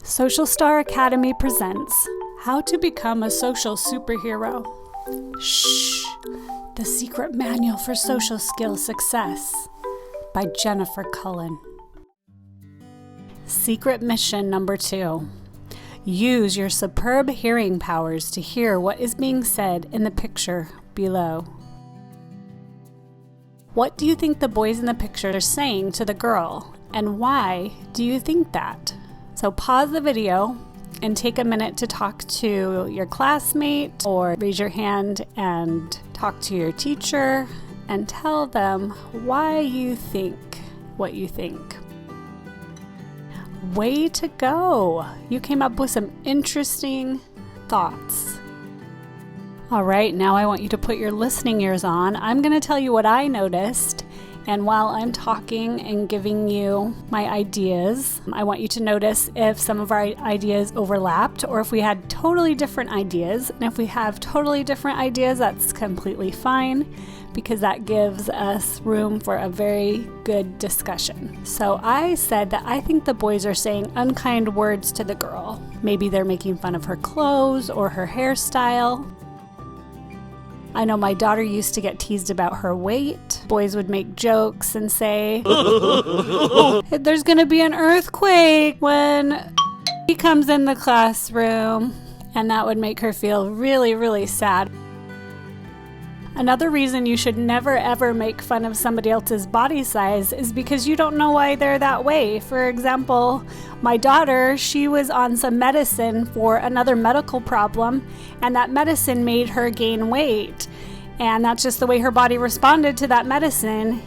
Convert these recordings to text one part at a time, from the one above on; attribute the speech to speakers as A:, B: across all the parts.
A: Social Star Academy presents How to Become a Social Superhero. Shh! The Secret Manual for Social Skill Success by Jennifer Cullen. Secret mission number 2. Use your superb hearing powers to hear what is being said in the picture below. What do you think the boys in the picture are saying to the girl, and why do you think that? So pause the video and take a minute to talk to your classmate or raise your hand and talk to your teacher and tell them why you think what you think. Way to go! You came up with some interesting thoughts. All right, now I want you to put your listening ears on. I'm going to tell you what I noticed. And while I'm talking and giving you my ideas, I want you to notice if some of our ideas overlapped or if we had totally different ideas. And if we have totally different ideas, that's completely fine because that gives us room for a very good discussion. So I said that I think the boys are saying unkind words to the girl. Maybe they're making fun of her clothes or her hairstyle. I know my daughter used to get teased about her weight. Boys would make jokes and say, there's going to be an earthquake when he comes in the classroom. And that would make her feel really, really sad. Another reason you should never ever make fun of somebody else's body size is because you don't know why they're that way. For example, my daughter, she was on some medicine for another medical problem, and that medicine made her gain weight. And that's just the way her body responded to that medicine.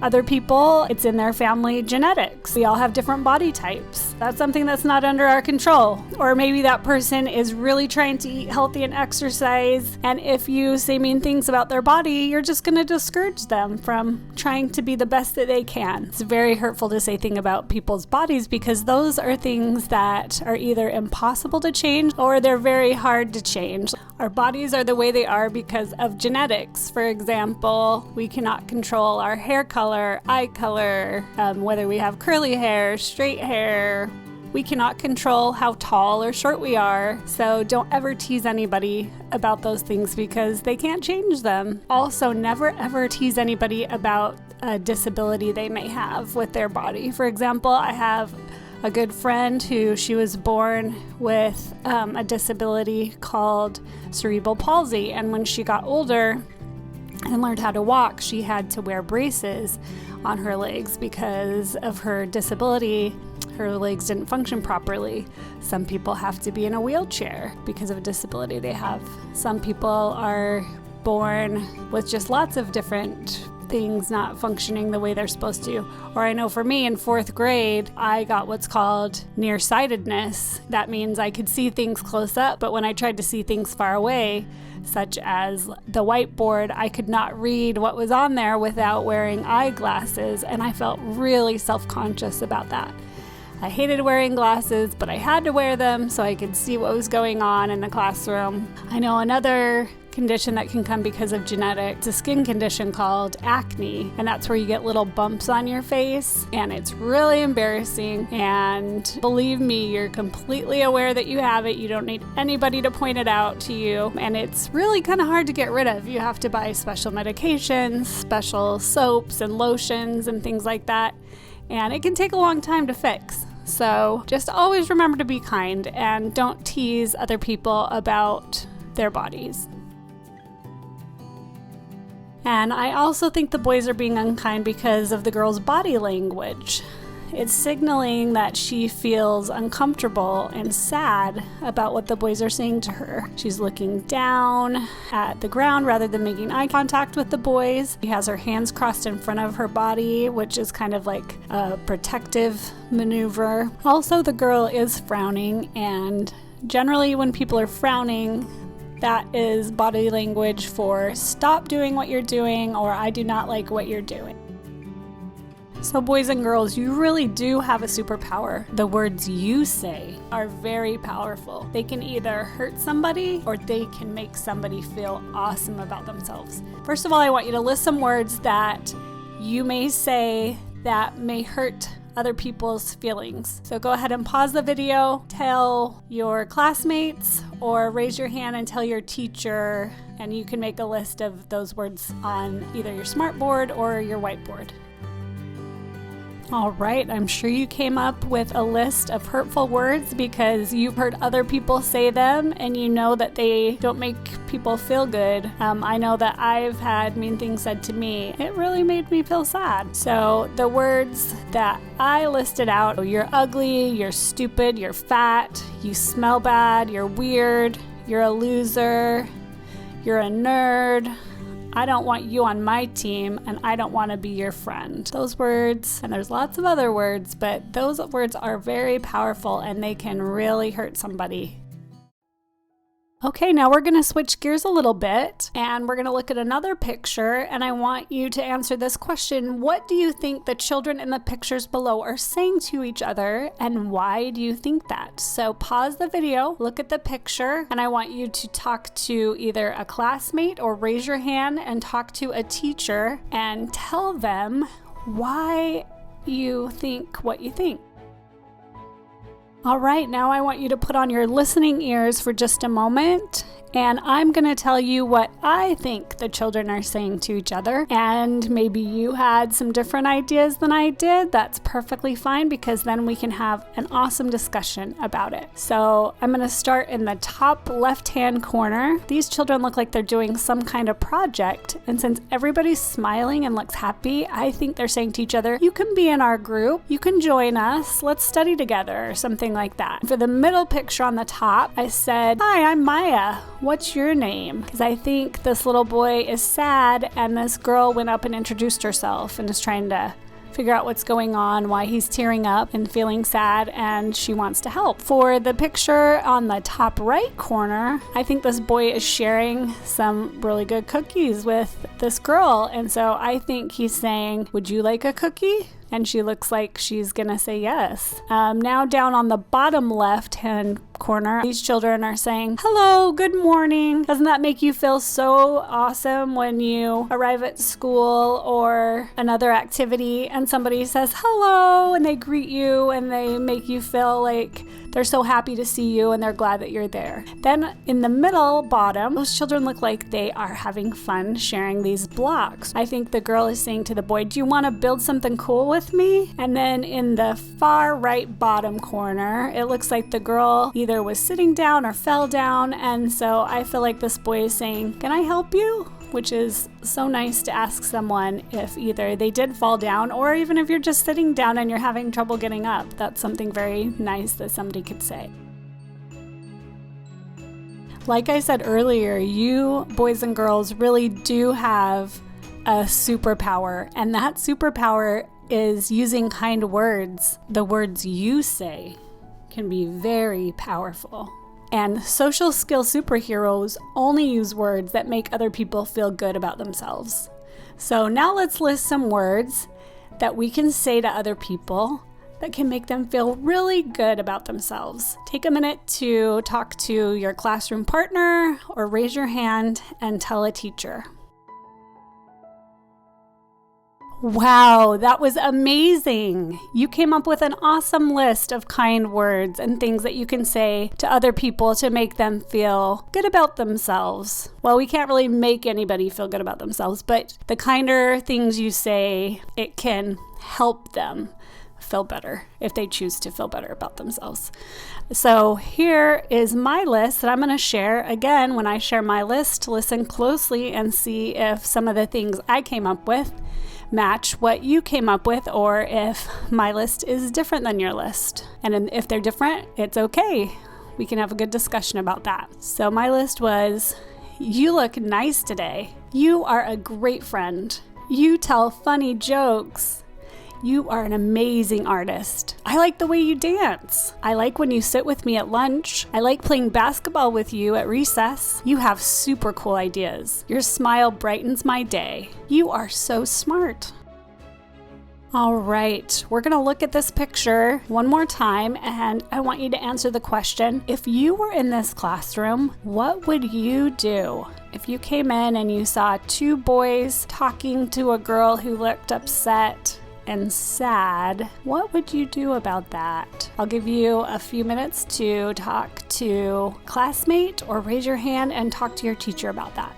A: Other people, it's in their family genetics. We all have different body types. That's something that's not under our control. Or maybe that person is really trying to eat healthy and exercise, and if you say mean things about their body, you're just going to discourage them from trying to be the best that they can. It's very hurtful to say things about people's bodies because those are things that are either impossible to change or they're very hard to change. Our bodies are the way they are because of genetics. For example, we cannot control our hair color, eye color, whether we have curly hair, straight hair. We cannot control how tall or short we are. So don't ever tease anybody about those things because they can't change them. Also, never ever tease anybody about a disability they may have with their body. For example, I have a good friend who she was born with a disability called cerebral palsy. And when she got older and learned how to walk, she had to wear braces on her legs because of her disability. Her legs didn't function properly. Some people have to be in a wheelchair because of a disability they have. Some people are born with just lots of different things not functioning the way they're supposed to. Or I know for me in 4th grade, I got what's called nearsightedness. That means I could see things close up, but when I tried to see things far away, such as the whiteboard, I could not read what was on there without wearing eyeglasses, and I felt really self-conscious about that. I hated wearing glasses, but I had to wear them so I could see what was going on in the classroom. I know another condition that can come because of genetics, a skin condition called acne, and that's where you get little bumps on your face, and it's really embarrassing, and believe me, you're completely aware that you have it. You don't need anybody to point it out to you, and it's really kind of hard to get rid of. You have to buy special medications, special soaps and lotions and things like that, and it can take a long time to fix. So just always remember to be kind and don't tease other people about their bodies. And I also think the boys are being unkind because of the girl's body language. It's signaling that she feels uncomfortable and sad about what the boys are saying to her. She's looking down at the ground rather than making eye contact with the boys. She has her hands crossed in front of her body, which is kind of like a protective maneuver. Also, the girl is frowning, and generally when people are frowning, that is body language for stop doing what you're doing or I do not like what you're doing. So boys and girls, you really do have a superpower. The words you say are very powerful. They can either hurt somebody or they can make somebody feel awesome about themselves. First of all, I want you to list some words that you may say that may hurt other people's feelings. So go ahead and pause the video, tell your classmates, or raise your hand and tell your teacher, and you can make a list of those words on either your smartboard or your whiteboard. All right, I'm sure you came up with a list of hurtful words because you've heard other people say them and you know that they don't make people feel good. I know that I've had mean things said to me. It really made me feel sad. So the words that I listed out: you're ugly, you're stupid, you're fat, you smell bad, you're weird, you're a loser, you're a nerd, I don't want you on my team, and I don't want to be your friend. Those words, and there's lots of other words, but those words are very powerful and they can really hurt somebody. Okay, now we're going to switch gears a little bit and we're going to look at another picture, and I want you to answer this question. What do you think the children in the pictures below are saying to each other, and why do you think that? So pause the video, look at the picture, and I want you to talk to either a classmate or raise your hand and talk to a teacher and tell them why you think what you think. All right, now I want you to put on your listening ears for just a moment, and I'm going to tell you what I think the children are saying to each other. And maybe you had some different ideas than I did. That's perfectly fine, because then we can have an awesome discussion about it. So I'm going to start in the top left-hand corner. These children look like they're doing some kind of project, and since everybody's smiling and looks happy, I think they're saying to each other, you can be in our group, you can join us, let's study together, or something like that. For the middle picture on the top, I said, hi, I'm Maya. What's your name? Because I think this little boy is sad, and this girl went up and introduced herself and is trying to figure out what's going on, why he's tearing up and feeling sad, and she wants to help. For the picture on the top right corner, I think this boy is sharing some really good cookies with this girl, and so I think he's saying, would you like a cookie? And she looks like she's gonna say yes. Now down on the bottom left-hand corner, these children are saying, hello, good morning. Doesn't that make you feel so awesome when you arrive at school or another activity and somebody says hello and they greet you and they make you feel like they're so happy to see you and they're glad that you're there. Then in the middle bottom, those children look like they are having fun sharing these blocks. I think the girl is saying to the boy, do you want to build something cool with me? And then in the far right bottom corner, it looks like the girl either was sitting down or fell down, and so I feel like this boy is saying, can I help you? Which is so nice to ask someone if either they did fall down, or even if you're just sitting down and you're having trouble getting up. That's something very nice that somebody could say. Like I said earlier, you boys and girls really do have a superpower, and that superpower is using kind words. The words you say can be very powerful. And social skill superheroes only use words that make other people feel good about themselves. So now let's list some words that we can say to other people that can make them feel really good about themselves. Take a minute to talk to your classroom partner or raise your hand and tell a teacher. Wow, that was amazing. You came up with an awesome list of kind words and things that you can say to other people to make them feel good about themselves. Well, we can't really make anybody feel good about themselves, but the kinder things you say, it can help them feel better if they choose to feel better about themselves. So here is my list that I'm going to share. Again, when I share my list, listen closely and see if some of the things I came up with match what you came up with, or if my list is different than your list. And if they're different, it's okay. We can have a good discussion about that. So my list was, you look nice today. You are a great friend. You tell funny jokes. You are an amazing artist. I like the way you dance. I like when you sit with me at lunch. I like playing basketball with you at recess. You have super cool ideas. Your smile brightens my day. You are so smart. All right, we're gonna look at this picture one more time, and I want you to answer the question, if you were in this classroom, what would you do? If you came in and you saw two boys talking to a girl who looked upset, and sad, what would you do about that? I'll give you a few minutes to talk to a classmate or raise your hand and talk to your teacher about that.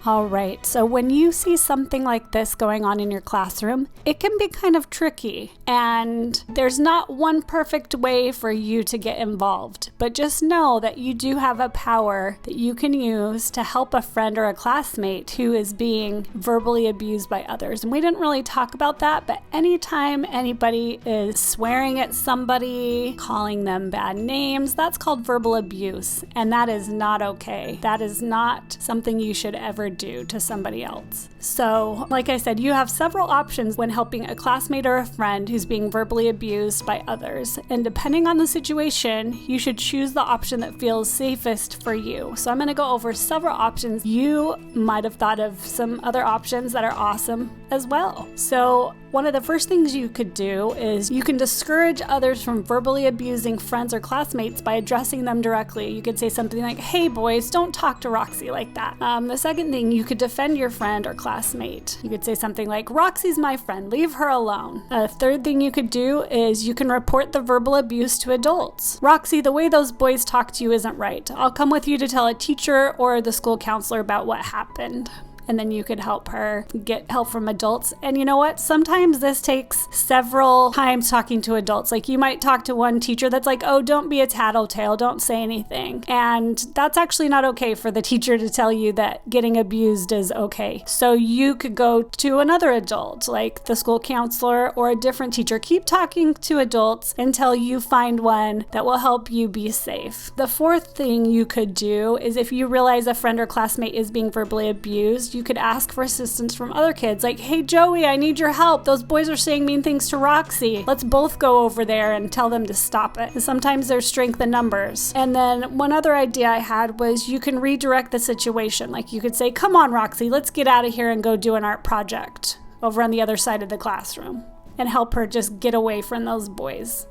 A: All right, so when you see something like this going on in your classroom, it can be kind of tricky, and there's not one perfect way for you to get involved, but just know that you do have a power that you can use to help a friend or a classmate who is being verbally abused by others. And we didn't really talk about that, but anytime anybody is swearing at somebody, calling them bad names, that's called verbal abuse, and that is not okay. That is not something you should ever do to somebody else. So, like I said, you have several options when helping a classmate or a friend who's being verbally abused by others. And depending on the situation, you should choose the option that feels safest for you. So I'm going to go over several options. You might have thought of some other options that are awesome as well. So one of the first things you could do is you can discourage others from verbally abusing friends or classmates by addressing them directly. You could say something like, "Hey boys, don't talk to Roxy like that." The second thing, you could defend your friend or classmate. You could say something like, "Roxy's my friend, leave her alone." A third thing you could do is you can report the verbal abuse to adults. "Roxy, the way those boys talk to you isn't right. I'll come with you to tell a teacher or the school counselor about what happened." And then you could help her get help from adults. And you know what? Sometimes this takes several times talking to adults. Like you might talk to one teacher that's like, "Oh, don't be a tattletale, don't say anything." And that's actually not okay for the teacher to tell you that getting abused is okay. So you could go to another adult, like the school counselor or a different teacher. Keep talking to adults until you find one that will help you be safe. The fourth thing you could do is if you realize a friend or classmate is being verbally abused, you could ask for assistance from other kids. Like, "Hey Joey, I need your help. Those boys are saying mean things to Roxy. Let's both go over there and tell them to stop it." And sometimes there's strength in numbers. And then one other idea I had was you can redirect the situation. Like you could say, "Come on Roxy, let's get out of here and go do an art project over on the other side of the classroom," and help her just get away from those boys.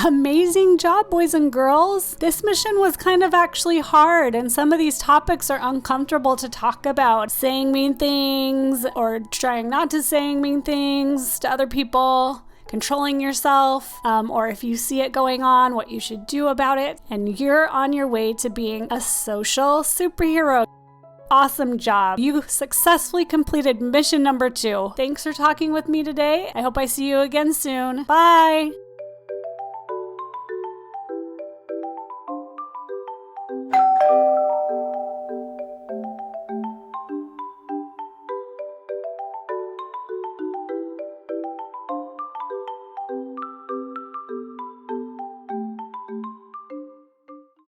A: Amazing job, boys and girls. This mission was kind of actually hard, and some of these topics are uncomfortable to talk about. Saying mean things or trying not to saying mean things to other people, controlling yourself, or if you see it going on, what you should do about it. And you're on your way to being a social superhero. Awesome job. You successfully completed mission number 2. Thanks for talking with me today. I hope I see you again soon. Bye.